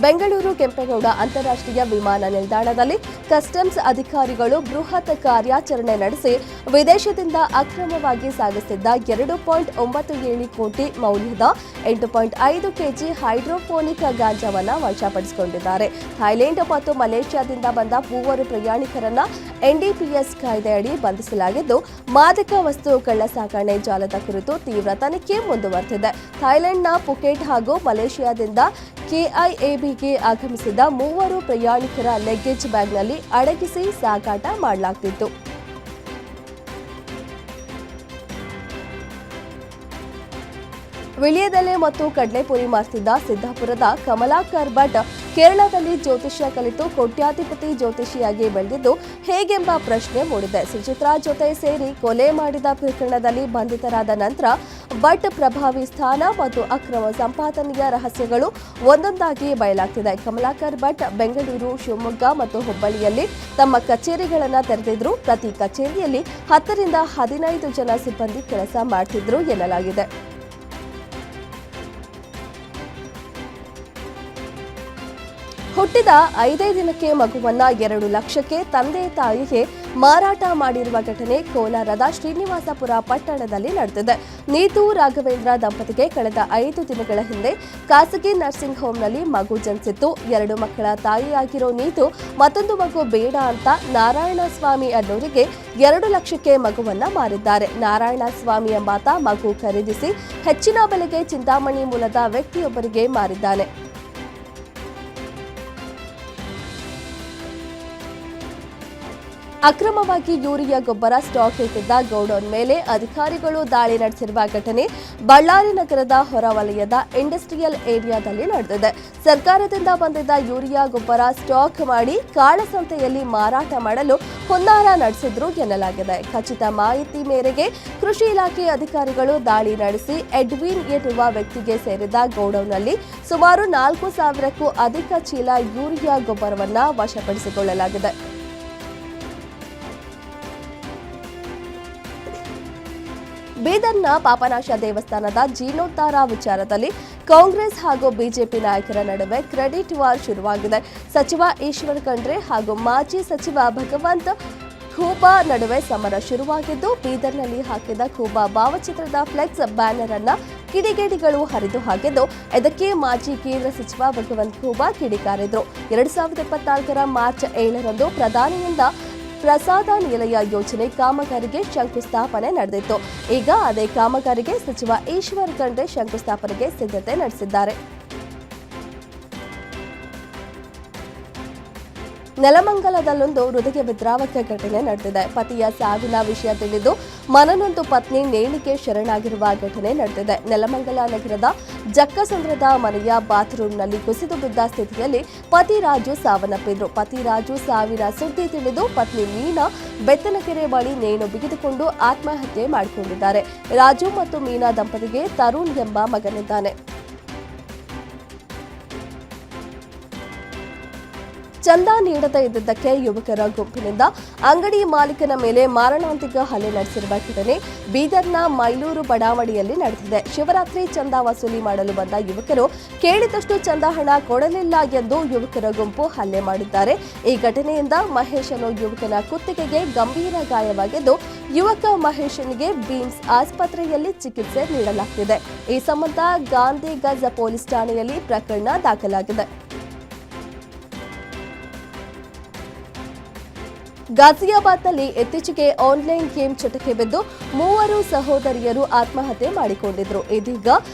ಬೆಂಗಳೂರು ಕೆಂಪೇಗೌಡ ಅಂತಾರಾಷ್ಟ್ರೀಯ ವಿಮಾನ ನಿಲ್ದಾಣದಲ್ಲಿ ಕಸ್ಟಮ್ಸ್ ಅಧಿಕಾರಿಗಳು ಬೃಹತ್ ಕಾರ್ಯಾಚರಣೆ ನಡೆಸಿ ವಿದೇಶದಿಂದ ಅಕ್ರಮವಾಗಿ ಸಾಗಿಸಿದ್ದ 2.97 ಕೋಟಿ ಮೌಲ್ಯದ 8.5 ಕೆಜಿ ಹೈಡ್ರೋಪೋನಿಕ್ ಗಾಂಜಾವನ್ನು ವಶಪಡಿಸಿಕೊಂಡಿದ್ದಾರೆ. ಥೈಲ್ಯಾಂಡ್ ಮತ್ತು ಮಲೇಷ್ಯಾದಿಂದ ಬಂದ 3 ಪ್ರಯಾಣಿಕರನ್ನ ಎನ್ಡಿಪಿಎಸ್ ಕಾಯ್ದೆಯಡಿ ಬಂಧಿಸಲಾಗಿದ್ದು, ಮಾದಕ ವಸ್ತು ಕಳ್ಳಸಾಗಣೆ ಜಾಲದ ಕುರಿತು ತೀವ್ರ ತನಿಖೆ ಮುಂದುವರೆದಿದೆ. ಥೈಲ್ಯಾಂಡ್ನ ಪುಕೆಟ್ ಹಾಗೂ ಮಲೇಷ್ಯಾದಿಂದ ಕೆಐಎಬಿಗೆ ಆಗಮಿಸಿದ 3 ಪ್ರಯಾಣಿಕರ ಲಗೇಜ್ ಬ್ಯಾಗ್ನಲ್ಲಿ ಅಡಗಿಸಿ ಸಾಗಾಟ ಮಾಡಲಾಗುತ್ತಿತ್ತು. ವಿಳ್ಯದೆಲೆ ಮತ್ತು ಕಡಲೆಪುರಿ ಮಾರ್ತಿದ್ದ ಸಿದ್ದಾಪುರದ ಕಮಲಾಕರ್ ಭಟ್ ಕೇರಳದಲ್ಲಿ ಜ್ಯೋತಿಷ್ಯ ಕಲಿತು ಕೋಟ್ಯಾಧಿಪತಿ ಜ್ಯೋತಿಷಿಯಾಗಿ ಬೆಳೆದಿದ್ದು ಹೇಗೆಂಬ ಪ್ರಶ್ನೆ ಮೂಡಿದೆ. ಸುಚಿತ್ರಾ ಜೊತೆ ಸೇರಿ ಕೊಲೆ ಮಾಡಿದ ಪ್ರಕರಣದಲ್ಲಿ ಬಂಧಿತರಾದ ನಂತರ ಭಟ್ ಪ್ರಭಾವಿ ಸ್ಥಾನ ಮತ್ತು ಅಕ್ರಮ ಸಂಪಾದನೆಯ ರಹಸ್ಯಗಳು ಒಂದೊಂದಾಗಿ ಬಯಲಾಗ್ತಿದೆ. ಕಮಲಾಕರ್ ಭಟ್ ಬೆಂಗಳೂರು, ಶಿವಮೊಗ್ಗ ಮತ್ತು ಹುಬ್ಬಳ್ಳಿಯಲ್ಲಿ ತಮ್ಮ ಕಚೇರಿಗಳನ್ನು ತೆರೆದಿದ್ರು. ಪ್ರತಿ ಕಚೇರಿಯಲ್ಲಿ 10 ರಿಂದ 15 ಜನ ಸಿಬ್ಬಂದಿ ಕೆಲಸ ಮಾಡ್ತಿದ್ರು ಎನ್ನಲಾಗಿದೆ. ಹುಟ್ಟಿದ 5 ದಿನಕ್ಕೆ ಮಗುವನ್ನ 2 ಲಕ್ಷಕ್ಕೆ ತಂದೆ ತಾಯಿಗೆ ಮಾರಾಟ ಮಾಡಿರುವ ಘಟನೆ ಕೋಲಾರದ ಶ್ರೀನಿವಾಸಪುರ ಪಟ್ಟಣದಲ್ಲಿ ನಡೆದಿದೆ. ನೀತು ರಾಘವೇಂದ್ರ ದಂಪತಿಗೆ ಕಳೆದ 5 ದಿನಗಳ ಹಿಂದೆ ಖಾಸಗಿ ನರ್ಸಿಂಗ್ ಹೋಂನಲ್ಲಿ ಮಗು ಜನಿಸಿತ್ತು. 2 ಮಕ್ಕಳ ತಾಯಿಯಾಗಿರೋ ನೀತು ಮತ್ತೊಂದು ಮಗು ಬೇಡ ಅಂತ ನಾರಾಯಣಸ್ವಾಮಿ ಅನ್ನೋರಿಗೆ 2 ಲಕ್ಷಕ್ಕೆ ಮಗುವನ್ನ ಮಾರಿದ್ದಾರೆ. ನಾರಾಯಣಸ್ವಾಮಿ ಎಂಬಾತ ಮಗು ಖರೀದಿಸಿ ಹೆಚ್ಚಿನ ಬೆಲೆಗೆ ಚಿಂತಾಮಣಿ ಮೂಲದ ವ್ಯಕ್ತಿಯೊಬ್ಬರಿಗೆ ಮಾರಿದ್ದಾನೆ. ಅಕ್ರಮವಾಗಿ ಯೂರಿಯಾ ಗೊಬ್ಬರ ಸ್ಟಾಕ್ ಇಟ್ಟಿದ್ದ ಗೌಡೌನ್ ಮೇಲೆ ಅಧಿಕಾರಿಗಳು ದಾಳಿ ನಡೆಸಿರುವ ಘಟನೆ ಬಳ್ಳಾರಿ ನಗರದ ಹೊರವಲಯದ ಇಂಡಸ್ಟ್ರಿಯಲ್ ಏರಿಯಾದಲ್ಲಿ ನಡೆದಿದೆ. ಸರ್ಕಾರದಿಂದ ಬಂದಿದ್ದ ಯೂರಿಯಾ ಗೊಬ್ಬರ ಸ್ಟಾಕ್ ಮಾಡಿ ಕಾಳಸಂತೆಯಲ್ಲಿ ಮಾರಾಟ ಮಾಡಲು ಹುನ್ನಾರ ನಡೆಸಿದ್ರು ಎನ್ನಲಾಗಿದೆ. ಖಚಿತ ಮಾಹಿತಿ ಮೇರೆಗೆ ಕೃಷಿ ಇಲಾಖೆ ಅಧಿಕಾರಿಗಳು ದಾಳಿ ನಡೆಸಿ ಎಡ್ವಿನ್ ಎನ್ನುವ ವ್ಯಕ್ತಿಗೆ ಸೇರಿದ ಗೌಡೌನ್ನಲ್ಲಿ ಸುಮಾರು 4,000ಕ್ಕೂ ಅಧಿಕ ಚೀಲ ಯೂರಿಯಾ ಗೊಬ್ಬರವನ್ನು ವಶಪಡಿಸಿಕೊಳ್ಳಲಾಗಿದೆ. ಬೀದರ್ನ ಪಾಪನಾಶ ದೇವಸ್ಥಾನದ ಜೀರ್ಣೋದ್ಧಾರ ವಿಚಾರದಲ್ಲಿ ಕಾಂಗ್ರೆಸ್ ಹಾಗೂ ಬಿಜೆಪಿ ನಾಯಕರ ನಡುವೆ ಕ್ರೆಡಿಟ್ ವಾರ್ ಶುರುವಾಗಿದೆ. ಸಚಿವ ಈಶ್ವರ್ ಖಂಡ್ರೆ ಹಾಗೂ ಮಾಜಿ ಸಚಿವ ಭಗವಂತ್ ಖೂಬಾ ನಡುವೆ ಸಮರ ಶುರುವಾಗಿದ್ದು, ಬೀದರ್ನಲ್ಲಿ ಹಾಕಿದ ಖೂಬಾ ಭಾವಚಿತ್ರದ ಫ್ಲೆಕ್ಸ್ ಬ್ಯಾನರ್ ಅನ್ನ ಕಿಡಿಗೇಡಿಗಳು ಹರಿದು ಹಾಕಿದ್ದು, ಇದಕ್ಕೆ ಮಾಜಿ ಕೇಂದ್ರ ಸಚಿವ ಭಗವಂತ್ ಖೂಬಾ ಕಿಡಿಕಾರಿದ್ರು. 2024ರ ಮಾರ್ಚ್ 7ರಂದು ಪ್ರಧಾನಿಯಿಂದ ಪ್ರಸಾದ ನಿಲಯ ಯೋಜನೆ ಕಾಮಗಾರಿಗೆ ಶಂಕುಸ್ಥಾಪನೆ ನಡೆದಿತ್ತು. ಈಗ ಅದೇ ಕಾಮಗಾರಿಗೆ ಸಚಿವ ಈಶ್ವರ್ ಖಂಡ್ರೆ ಶಂಕುಸ್ಥಾಪನೆಗೆ ಸಿದ್ಧತೆ ನಡೆಸಿದ್ದಾರೆ. ನೆಲಮಂಗಲದಲ್ಲೊಂದು ಹೃದಯ ವಿದ್ರಾವಕ ಘಟನೆ ನಡೆದಿದೆ. ಪತಿಯ ಸಾವಿನ ವಿಷಯ ತಿಳಿದು ಮನನೊಂದು ಪತ್ನಿ ನೇಣಿಗೆ ಶರಣಾಗಿರುವ ಘಟನೆ ನಡೆದಿದೆ. ನೆಲಮಂಗಲ ನಗರದ ಜಕ್ಕಸಂದ್ರದ ಮನೆಯ ಬಾತ್ರೂಮ್ನಲ್ಲಿ ಕುಸಿದು ಬಿದ್ದ ಸ್ಥಿತಿಯಲ್ಲಿ ಪತಿ ರಾಜು ಸಾವನ್ನಪ್ಪಿದ್ರು. ಪತಿ ರಾಜು ಸಾವಿನ ಸುದ್ದಿ ತಿಳಿದು ಪತ್ನಿ ಮೀನಾ ಬೆತ್ತನಕೆರೆ ಬಳಿ ನೇಣು ಬಿಗಿದುಕೊಂಡು ಆತ್ಮಹತ್ಯೆ ಮಾಡಿಕೊಂಡಿದ್ದಾರೆ. ರಾಜು ಮತ್ತು ಮೀನಾ ದಂಪತಿಗೆ ತರುಣ್ ಎಂಬ ಮಗನಿದ್ದಾನೆ. ಚಂದ ನೀಡದೇ ಇದ್ದಿದ್ದಕ್ಕೆ ಯುವಕರ ಗುಂಪಿನಿಂದ ಅಂಗಡಿ ಮಾಲೀಕನ ಮೇಲೆ ಮಾರಣಾಂತಿಕ ಹಲ್ಲೆ ನಡೆಸಿರುವ ಘಟನೆ ಬೀದರ್ನ ಮೈಲೂರು ಬಡಾವಣೆಯಲ್ಲಿ ನಡೆದಿದೆ. ಶಿವರಾತ್ರಿ ಚಂದ ವಸೂಲಿ ಮಾಡಲು ಬಂದ ಯುವಕರು ಕೇಳಿದಷ್ಟು ಚಂದ ಹಣ ಕೊಡಲಿಲ್ಲ ಎಂದು ಯುವಕರ ಗುಂಪು ಹಲ್ಲೆ ಮಾಡಿದ್ದಾರೆ. ಈ ಘಟನೆಯಿಂದ ಮಹೇಶ್ ಅನ್ನೋ ಯುವಕನ ಕುತ್ತಿಗೆಗೆ ಗಂಭೀರ ಗಾಯವಾಗಿದ್ದು, ಯುವಕ ಮಹೇಶನಿಗೆ ಬೀಮ್ಸ್ ಆಸ್ಪತ್ರೆಯಲ್ಲಿ ಚಿಕಿತ್ಸೆ ನೀಡಲಾಗುತ್ತಿದೆ. ಈ ಸಂಬಂಧ ಗಾಂಧಿಗಂಜ್ ಪೊಲೀಸ್ ಠಾಣೆಯಲ್ಲಿ ಪ್ರಕರಣ ದಾಖಲಾಗಿದೆ. ಗಾಜಿಯಾಬಾದ್ನಲ್ಲಿ ಇತ್ತೀಚೆಗೆ ಆನ್ಲೈನ್ ಗೇಮ್ ಚಟಕ್ಕೆ ಬಿದ್ದು 3 ಸಹೋದರಿಯರು ಆತ್ಮಹತ್ಯೆ ಮಾಡಿಕೊಂಡಿದ್ರು. ಇದೀಗ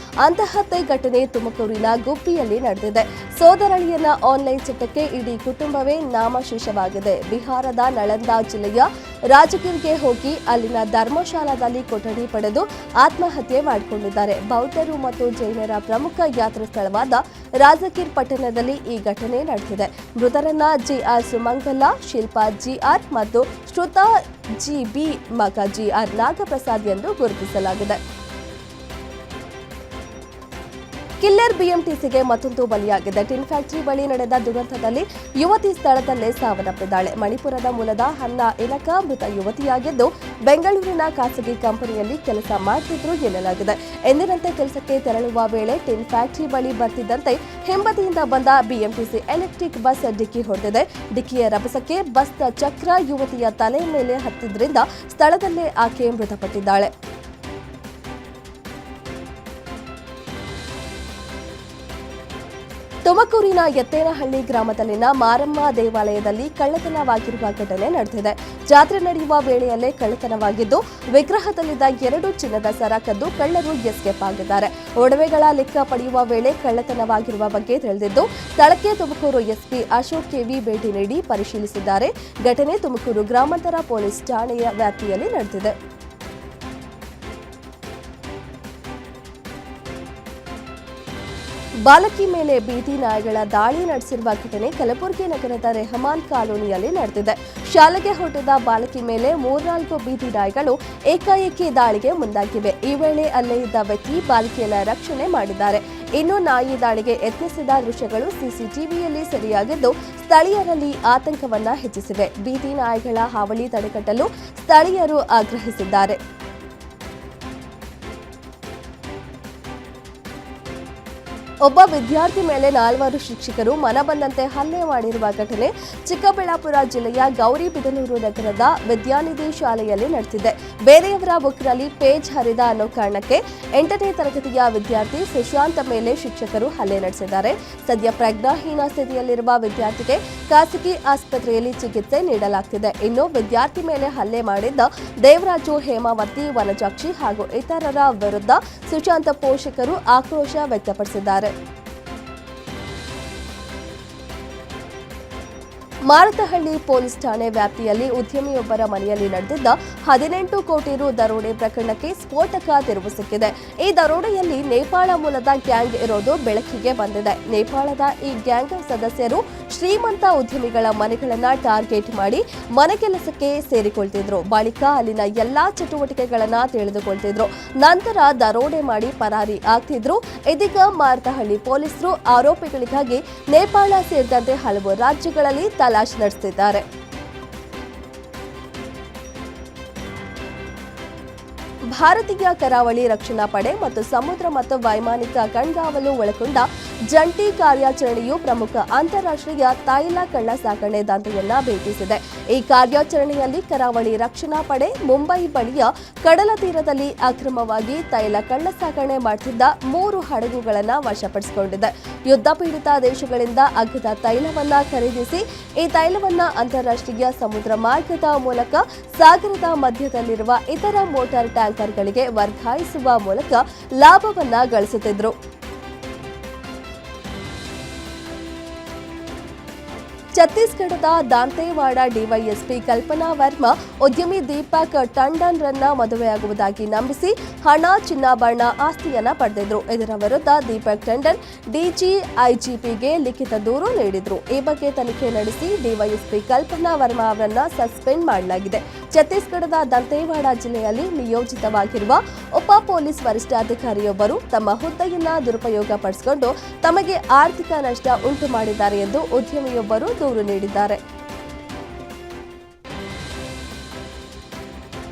ಅಂತಹದ್ದೇ ಘಟನೆ ತುಮಕೂರಿನ ಗುಬ್ಬಿಯಲ್ಲಿ ನಡೆದಿದೆ. ಸೋದರಳಿಯನ ಆನ್ಲೈನ್ ಚಟಕ್ಕೆ ಇಡೀ ಕುಟುಂಬವೇ ನಾಮಶೇಷವಾಗಿದೆ. ಬಿಹಾರದ ನಳಂದಾ ಜಿಲ್ಲೆಯ ರಾಜಗಿರ್ಗೆ ಹೋಗಿ ಅಲ್ಲಿನ ಧರ್ಮಶಾಲಾದಲ್ಲಿ ಕೊಠಡಿ ಪಡೆದು ಆತ್ಮಹತ್ಯೆ ಮಾಡಿಕೊಂಡಿದ್ದಾರೆ. ಬೌದ್ಧರು ಮತ್ತು ಜೈನರ ಪ್ರಮುಖ ಯಾತ್ರಾ ಸ್ಥಳವಾದ ರಾಜಗಿರ್ ಪಟ್ಟಣದಲ್ಲಿ ಈ ಘಟನೆ ನಡೆದಿದೆ. ಮೃತರನ್ನ ಜಿಆರ್ ಸುಮಂಗಲ, ಶಿಲ್ಪಾ ಜಿಆರ್ ಮತ್ತು ಶ್ರುತಾ ಜಿಬಿ ಮಗ ಜಿಆರ್ ನಾಗಪ್ರಸಾದ್ ಎಂದು ಗುರುತಿಸಲಾಗಿದೆ. ಕಿಲ್ಲರ್ ಬಿಎಂಟಿಸಿಗೆ ಮತ್ತೊಂದು ಬಲಿಯಾಗಿದೆ. ಟಿನ್ ಫ್ಯಾಕ್ಟರಿ ಬಳಿ ನಡೆದ ದುರಂತದಲ್ಲಿ ಯುವತಿ ಸ್ಥಳದಲ್ಲೇ ಸಾವನ್ನಪ್ಪಿದ್ದಾಳೆ. ಮಣಿಪುರದ ಮೂಲದ ಹನ್ನಾ ಇನಕ ಮೃತ ಯುವತಿಯಾಗಿದ್ದು ಬೆಂಗಳೂರಿನ ಖಾಸಗಿ ಕಂಪನಿಯಲ್ಲಿ ಕೆಲಸ ಮಾಡುತ್ತಿದ್ರು ಎನ್ನಲಾಗಿದೆ. ಎಂದಿನಂತೆ ಕೆಲಸಕ್ಕೆ ತೆರಳುವ ವೇಳೆ ಟಿನ್ ಫ್ಯಾಕ್ಟರಿ ಬಳಿ ಬರ್ತಿದ್ದಂತೆ ಹಿಂಬದಿಯಿಂದ ಬಂದ ಬಿಎಂಟಿಸಿ ಎಲೆಕ್ಟ್ರಿಕ್ ಬಸ್ ಡಿಕ್ಕಿ ಹೊಡೆದಿದೆ. ಡಿಕ್ಕಿಯ ರಭಸಕ್ಕೆ ಬಸ್ನ ಚಕ್ರ ಯುವತಿಯ ತಲೆ ಮೇಲೆ ಹತ್ತಿದ್ರಿಂದ ಸ್ಥಳದಲ್ಲೇ ಆಕೆ ಮೃತಪಟ್ಟಿದ್ದಾಳೆ. ತುಮಕೂರಿನ ಎತ್ತೇನಹಳ್ಳಿ ಗ್ರಾಮದಲ್ಲಿನ ಮಾರಮ್ಮ ದೇವಾಲಯದಲ್ಲಿ ಕಳ್ಳತನವಾಗಿರುವ ಘಟನೆ ನಡೆದಿದೆ. ಜಾತ್ರೆ ನಡೆಯುವ ವೇಳೆಯಲ್ಲೇ ಕಳ್ಳತನವಾಗಿದ್ದು ವಿಗ್ರಹದಲ್ಲಿದ್ದ 2 ಚಿನ್ನದ ಸರ ಕದ್ದು ಕಳ್ಳರು ಎಸ್ಕೇಪ್ ಆಗಿದ್ದಾರೆ. ಒಡವೆಗಳ ಲೆಕ್ಕ ಪಡೆಯುವ ವೇಳೆ ಕಳ್ಳತನವಾಗಿರುವ ಬಗ್ಗೆ ತಿಳಿದಿದ್ದು ಸ್ಥಳಕ್ಕೆ ತುಮಕೂರು ಎಸ್ಪಿ ಅಶೋಕ್ ಕೆವಿ ಭೇಟಿ ನೀಡಿ ಪರಿಶೀಲಿಸಿದ್ದಾರೆ. ಘಟನೆ ತುಮಕೂರು ಗ್ರಾಮಾಂತರ ಪೊಲೀಸ್ ಠಾಣೆಯ ವ್ಯಾಪ್ತಿಯಲ್ಲಿ ನಡೆದಿದೆ. ಬಾಲಕಿ ಮೇಲೆ ಬೀದಿ ನಾಯಿಗಳ ದಾಳಿ ನಡೆಸಿರುವ ಘಟನೆ ಕಲಬುರಗಿ ನಗರದ ರೆಹಮಾನ್ ಕಾಲೋನಿಯಲ್ಲಿ ನಡೆದಿದೆ. ಶಾಲೆಗೆ ಹೊರಟಿದ್ದ ಬಾಲಕಿ ಮೇಲೆ 3-4 ಬೀದಿ ನಾಯಿಗಳು ಏಕಾಏಕಿ ದಾಳಿಗೆ ಮುಂದಾಗಿವೆ. ಈ ವೇಳೆ ಅಲ್ಲೇ ಇದ್ದ ವ್ಯಕ್ತಿ ಬಾಲಕಿಯನ್ನ ರಕ್ಷಣೆ ಮಾಡಿದ್ದಾರೆ. ಇನ್ನು ನಾಯಿ ದಾಳಿಗೆ ಯತ್ನಿಸಿದ ದೃಶ್ಯಗಳು ಸಿಸಿಟಿವಿಯಲ್ಲಿ ಸೆರೆಯಾಗಿದ್ದು ಸ್ಥಳೀಯರಲ್ಲಿ ಆತಂಕವನ್ನ ಹೆಚ್ಚಿಸಿವೆ. ಬೀದಿ ನಾಯಿಗಳ ಹಾವಳಿ ತಡೆಗಟ್ಟಲು ಸ್ಥಳೀಯರು ಆಗ್ರಹಿಸಿದ್ದಾರೆ. ಒಬ್ಬ ವಿದ್ಯಾರ್ಥಿ ಮೇಲೆ 4 ಶಿಕ್ಷಕರು ಮನಬಂದಂತೆ ಹಲ್ಲೆ ಮಾಡಿರುವ ಘಟನೆ ಚಿಕ್ಕಬಳ್ಳಾಪುರ ಜಿಲ್ಲೆಯ ಗೌರಿಬಿದನೂರು ನಗರದ ವಿದ್ಯಾನಿಧಿ ಶಾಲೆಯಲ್ಲಿ ನಡೆದಿದೆ. ಬೇರೆಯವರ ಬುಕ್ನಲ್ಲಿ ಪೇಜ್ ಹರಿದ ಅನ್ನೋ ಕಾರಣಕ್ಕೆ 8ನೇ ತರಗತಿಯ ವಿದ್ಯಾರ್ಥಿ ಸುಶಾಂತ್ ಮೇಲೆ ಶಿಕ್ಷಕರು ಹಲ್ಲೆ ನಡೆಸಿದ್ದಾರೆ. ಸದ್ಯ ಪ್ರಜ್ಞಾಹೀನ ಸ್ಥಿತಿಯಲ್ಲಿರುವ ವಿದ್ಯಾರ್ಥಿಗೆ ಖಾಸಗಿ ಆಸ್ಪತ್ರೆಯಲ್ಲಿ ಚಿಕಿತ್ಸೆ ನೀಡಲಾಗುತ್ತಿದೆ. ಇನ್ನು ವಿದ್ಯಾರ್ಥಿ ಮೇಲೆ ಹಲ್ಲೆ ಮಾಡಿದ್ದ ದೇವರಾಜು, ಹೇಮಾವತಿ, ವನಜಾಕ್ಷಿ ಹಾಗೂ ಇತರರ ವಿರುದ್ಧ ಸುಶಾಂತ್ ಪೋಷಕರು ಆಕ್ರೋಶ ವ್ಯಕ್ತಪಡಿಸಿದ್ದಾರೆ. ಮಾರತಹಳ್ಳಿ ಪೊಲೀಸ್ ಠಾಣೆ ವ್ಯಾಪ್ತಿಯಲ್ಲಿ ಉದ್ಯಮಿಯೊಬ್ಬರ ಮನೆಯಲ್ಲಿ ನಡೆದಿದ್ದ 18 ಕೋಟಿ ರು ದರೋಡೆ ಪ್ರಕರಣಕ್ಕೆ ಸ್ಫೋಟಕ ತಿರುವು ಸಿಕ್ಕಿದೆ. ಈ ದರೋಡೆಯಲ್ಲಿ ನೇಪಾಳ ಮೂಲದ ಗ್ಯಾಂಗ್ ಇರೋದು ಬೆಳಕಿಗೆ ಬಂದಿದೆ. ನೇಪಾಳದ ಈ ಗ್ಯಾಂಗ್ ಸದಸ್ಯರು ಶ್ರೀಮಂತ ಉದ್ಯಮಿಗಳ ಮನೆಗಳನ್ನ ಟಾರ್ಗೆಟ್ ಮಾಡಿ ಮನೆ ಕೆಲಸಕ್ಕೆ ಸೇರಿಕೊಳ್ತಿದ್ರು. ಬಳಿಕ ಅಲ್ಲಿನ ಎಲ್ಲಾ ಚಟುವಟಿಕೆಗಳನ್ನ ತಿಳಿದುಕೊಳ್ತಿದ್ರು. ನಂತರ ದರೋಡೆ ಮಾಡಿ ಪರಾರಿ ಆಗ್ತಿದ್ರು. ಇದೀಗ ಮಾರತಹಳ್ಳಿ ಪೊಲೀಸರು ಆರೋಪಿಗಳಿಗಾಗಿ ನೇಪಾಳ ಸೇರಿದಂತೆ ಹಲವು ರಾಜ್ಯಗಳಲ್ಲಿ ತಲಾಶ್ ನಡೆಸುತ್ತಿದ್ದಾರೆ. ಭಾರತೀಯ ಕರಾವಳಿ ರಕ್ಷಣಾ ಪಡೆ ಮತ್ತು ಸಮುದ್ರ ಮತ್ತು ವೈಮಾನಿಕ ಕಣ್ಗಾವಲು ಒಳಗೊಂಡ ಜಂಟಿ ಕಾರ್ಯಾಚರಣೆಯು ಪ್ರಮುಖ ಅಂತಾರಾಷ್ಟ್ರೀಯ ತೈಲ ಕಳ್ಳ ಸಾಗಣೆ ದಂಧೆಯನ್ನ ಭೇದಿಸಿದೆ. ಈ ಕಾರ್ಯಾಚರಣೆಯಲ್ಲಿ ಕರಾವಳಿ ರಕ್ಷಣಾ ಪಡೆ ಮುಂಬೈ ಬಳಿಯ ಕಡಲ ತೀರದಲ್ಲಿ ಅಕ್ರಮವಾಗಿ ತೈಲ ಕಳ್ಳ ಸಾಗಣೆ ಮಾಡುತ್ತಿದ್ದ 3 ಹಡಗುಗಳನ್ನು ವಶಪಡಿಸಿಕೊಂಡಿದೆ. ಯುದ್ಧ ಪೀಡಿತ ದೇಶಗಳಿಂದ ಅಗ್ಗದ ತೈಲವನ್ನ ಖರೀದಿಸಿ ಈ ತೈಲವನ್ನ ಅಂತಾರಾಷ್ಟ್ರೀಯ ಸಮುದ್ರ ಮಾರ್ಗದ ಮೂಲಕ ಸಾಗರದ ಮಧ್ಯದಲ್ಲಿರುವ ಇತರ ಮೋಟಾರ್ ಟ್ಯಾಂಕರ್ಗಳಿಗೆ ವರ್ಗಾಯಿಸುವ ಮೂಲಕ ಲಾಭವನ್ನ ಗಳಿಸುತ್ತಿದ್ದರು. ಛತ್ತೀಸ್ಗಢದ ದಾಂತೇವಾಡ ಡಿವೈಎಸ್ಪಿ ಕಲ್ಪನಾ ವರ್ಮಾ ಉದ್ಯಮಿ ದೀಪಕ್ ಟಂಡನ್ ರನ್ನ ಮದುವೆಯಾಗುವುದಾಗಿ ನಂಬಿಸಿ ಹಣ, ಚಿನ್ನಾಭರಣ, ಆಸ್ತಿಯನ್ನ ಪಡೆದಿದ್ರು. ಇದರ ವಿರುದ್ಧ ದೀಪಕ್ ಟಂಡನ್ ಡಿಜಿಐಜಿಪಿಗೆ ಲಿಖಿತ ದೂರು ನೀಡಿದ್ರು. ಈ ಬಗ್ಗೆ ತನಿಖೆ ನಡೆಸಿ ಡಿವೈಎಸ್ಪಿ ಕಲ್ಪನಾ ವರ್ಮಾ ಅವರನ್ನ ಸಸ್ಪೆಂಡ್ ಮಾಡಲಾಗಿದೆ. ಛತ್ತೀಸ್ಗಢದ ದಂತೇವಾಡ ಜಿಲ್ಲೆಯಲ್ಲಿ ನಿಯೋಜಿತವಾಗಿರುವ ಉಪ ಪೊಲೀಸ್ ವರಿಷ್ಠಾಧಿಕಾರಿಯೊಬ್ಬರು ತಮ್ಮ ಹುದ್ದೆಯನ್ನ ದುರುಪಯೋಗ ಪಡಿಸಿಕೊಂಡು ತಮಗೆ ಆರ್ಥಿಕ ನಷ್ಟ ಉಂಟು ಮಾಡಿದ್ದಾರೆ ಎಂದು ಉದ್ಯಮಿಯೊಬ್ಬರು ದೂರು ನೀಡಿದ್ದಾರೆ.